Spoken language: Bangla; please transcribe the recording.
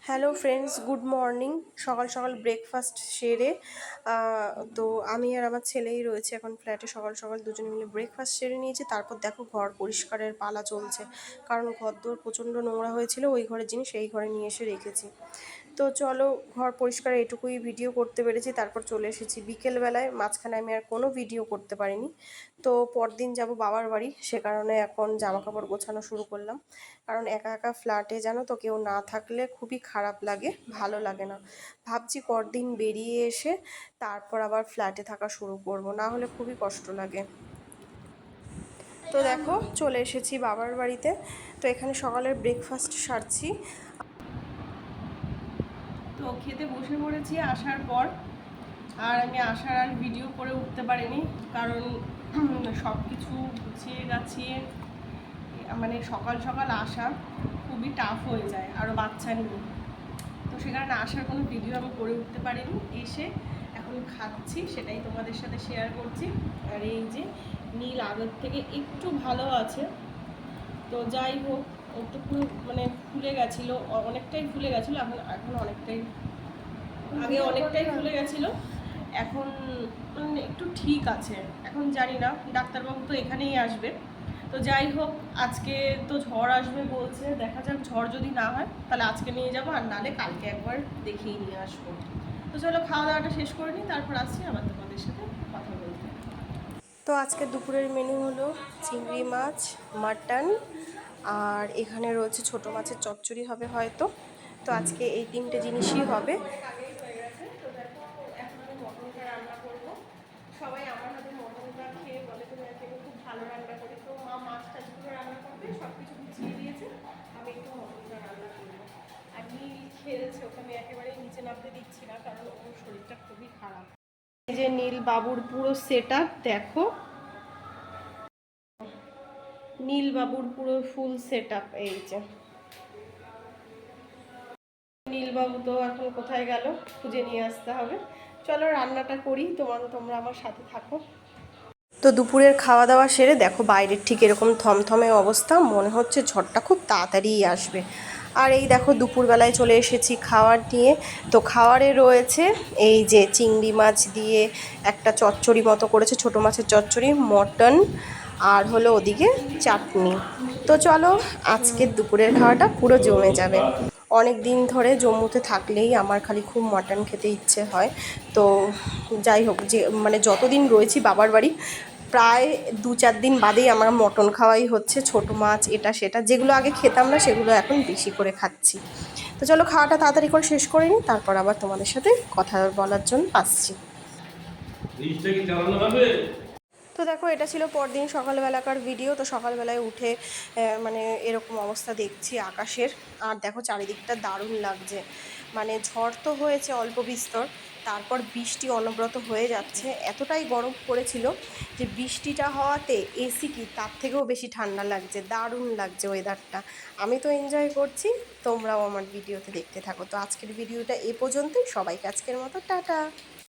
Hello friends, good morning. সকাল সকাল ব্রেকফাস্ট সেরে তো আমি আর আমার ছেলেই রয়েছে এখন ফ্ল্যাটে। সকাল সকাল দুজনে মিলে ব্রেকফাস্ট সেরে নিয়েছি। তারপর দেখো ঘর পরিষ্কারের পালা চলছে, কারণ ঘরদোর প্রচণ্ড নোংরা হয়েছিল। ওই ঘরের জিনিস এই ঘরে নিয়ে এসে রেখেছি। তো চলো, ঘর পরিষ্কার এটুকুই ভিডিও করতে পেরেছি। তারপর চলে এসেছি বিকেলবেলায়। মাঝখানে আমি আর কোনো ভিডিও করতে পারিনি। তো পরদিন যাব বাবার বাড়ি, সে কারণে এখন জামা কাপড় গোছানো শুরু করলাম। কারণ একা একা ফ্ল্যাটে জানো তো কেউ না থাকলে খুবই খারাপ লাগে, ভালো লাগে না। ভাবছি পরদিন বেরিয়ে এসে তারপর আবার ফ্ল্যাটে থাকা শুরু করব, না হলে খুবই কষ্ট লাগে। তো দেখো চলে এসেছি বাবার বাড়িতে। তো এখানে সকালের ব্রেকফাস্ট সারছি। তো খেতে বসে পড়েছি আসার পর। আর আমি আসার আর ভিডিও করে উঠতে পারিনি, কারণ সব কিছু গুছিয়ে গাছিয়ে মানে সকাল সকাল আসা খুবই টাফ হয়ে যায়, আরও বাচ্চা নিয়ে। তো সে কারণে আসার কোনো ভিডিও আমি করে উঠতে পারিনি। এসে এখন খাচ্ছি, সেটাই তোমাদের সাথে শেয়ার করছি। আর এই যে নীল আগের থেকে একটু ভালো আছে। তো যাই হোক, একটু মানে ফুলে গেছিলো, অনেকটাই ফুলে গেছিলো। এখন অনেকটাই, আগে অনেকটাই ফুলে গেছিলো, এখন মানে একটু ঠিক আছে। এখন জানি না, ডাক্তারবাবু তো এখানেই আসবে। তো যাই হোক, আজকে তো ঝড় আসবে বলছে, দেখা যাক। ঝড় যদি না হয় তাহলে আজকে নিয়ে যাবো, আর নাহলে কালকে একবার দেখিয়ে নিয়ে আসবো। তো চলো খাওয়া দাওয়াটা শেষ করে নিই, তারপর আসছি আবার তোমাদের সাথে কথা বলতে। তো আজকে দুপুরের মেনু হলো চিংড়ি মাছ, মাটন, আর এখানে রয়েছে ছোট মাছের চচ্চড়ি হবে হয়তো। তো আজকে এই তিনটে জিনিসই হবে। সবাই আমার হাতে মটনটা খেয়ে বলে তুমি আজকে খুব ভালো রান্না করি। তো মা মাছ টাছগুলো রান্না করবে, সব কিছু গুছিয়ে দিয়েছে, আমি একটু মটনটা রান্না করবো। আর নীল খেয়েছে, ওকে আমি একেবারেই নিচে নামতে দিচ্ছি না, কারণ ওর শরীরটা খুবই খারাপ। এই যে নীল বাবুর পুরো সেট আপ দেখো, নীল বাবুর পুরো ফুল সেট আপ। এই যে নীলবাবু তো এখন কোথায় গেল, খুঁজে নিয়ে আসতে হবে। চলো রান্নাটা করি, তোমরা আমার সাথে থাকো। তো দুপুরের খাওয়া দাওয়া সেরে দেখো বাইরের ঠিক এরকম থমথমে অবস্থা, মনে হচ্ছে ঝড়টা খুব তাড়াতাড়িই আসবে। আর এই দেখো দুপুরবেলায় চলে এসেছি খাবার নিয়ে। তো খাবারে রয়েছে এই যে চিংড়ি মাছ দিয়ে একটা চচ্চড়ি মতো করেছে, ছোটো মাছের চচ্চড়ি, মটন, আর হলো ওদিকে চাটনি। তো চলো, আজকের দুপুরের খাওয়াটা পুরো জমে যাবে। অনেক দিন ধরে জম্মুতে থাকলেই আমার খালি খুব মটন খেতে ইচ্ছে হয়। তো যাই হোক, যে মানে যতদিন রয়েছি বাবার বাড়ি, প্রায় 2-4 দিন বাদেই আমার মটন খাওয়াই হচ্ছে। ছোট মাছ এটা সেটা যেগুলো আগে খেতাম না, সেগুলো এখন বেশি করে খাচ্ছি। তো চলো খাওয়াটা তাড়াতাড়ি করে শেষ করে নিই, তারপর আবার তোমাদের সাথে কথা বলার জন্য আসছি। তো দেখো এটা ছিল পরদিন সকালবেলাকার ভিডিও। তো সকালবেলায় উঠে মানে এরকম অবস্থা দেখছি আকাশের। আর দেখো চারিদিকটা দারুণ লাগছে। মানে ঝড় তো হয়েছে অল্প বিস্তর, তারপর বৃষ্টি অনবরত হয়ে যাচ্ছে। এতটাই গরম পড়েছিল যে বৃষ্টিটা হওয়াতে এসি কি তার থেকেও বেশি ঠান্ডা লাগছে, দারুণ লাগছে ওয়েদারটা। আমি তো এনজয় করছি, তোমরাও আমার ভিডিওতে দেখতে থাকো। তো আজকের ভিডিওটা এ পর্যন্তই। সবাইকে আজকের মতো টাটা।